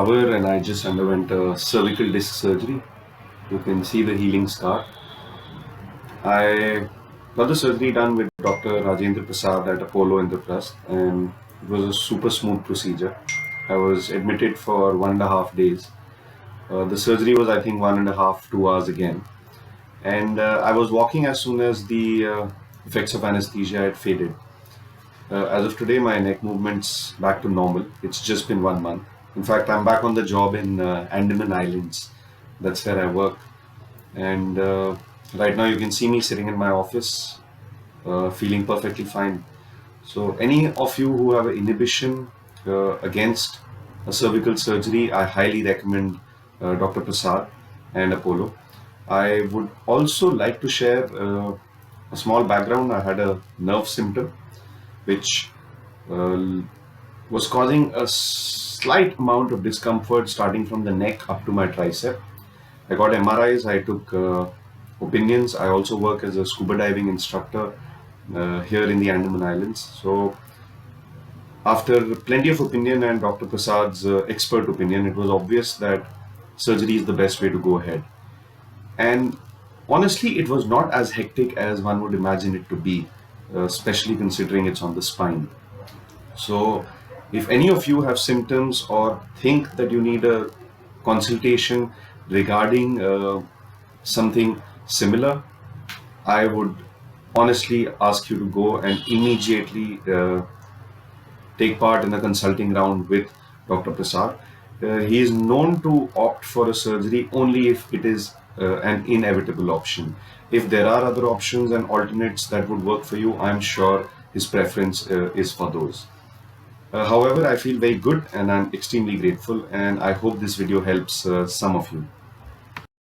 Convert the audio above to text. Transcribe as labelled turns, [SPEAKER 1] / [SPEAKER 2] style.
[SPEAKER 1] shower and I just underwent a cervical disc surgery. You can see the healing scar. I got the surgery done with Dr. Rajendra Prasad at Apollo Indraprasth, and it was a super smooth procedure. I was admitted for 1.5 days. The surgery was, I think, 1.5, 2 hours again. And I was walking as soon as the effects of anesthesia had faded. As of today, my neck movement's back to normal. It's just been 1 month. In fact, I'm back on the job in Andaman Islands. That's where I work. And right now, you can see me sitting in my office, feeling perfectly fine. So, any of you who have an inhibition against a cervical surgery, I highly recommend Dr. Prasad and Apollo. I would also like to share a small background. I had a nerve symptom which uh, was causing a slight amount of discomfort starting from the neck up to my tricep. I got MRIs, I took opinions. I also work as a scuba diving instructor here in the Andaman Islands. So, after plenty of opinion and Dr. Prasad's expert opinion, it was obvious that surgery is the best way to go ahead. And honestly, it was not as hectic as one would imagine it to be, especially considering it's on the spine. So, if any of you have symptoms or think that you need a consultation regarding something similar, I would honestly ask you to go and immediately take part in a consulting round with Dr. Prasad. He is known to opt for a surgery only if it is an inevitable option. If there are other options and alternates that would work for you, I'm sure his preference is for those. However, I feel very good and I'm extremely grateful, and I hope this video helps some of you.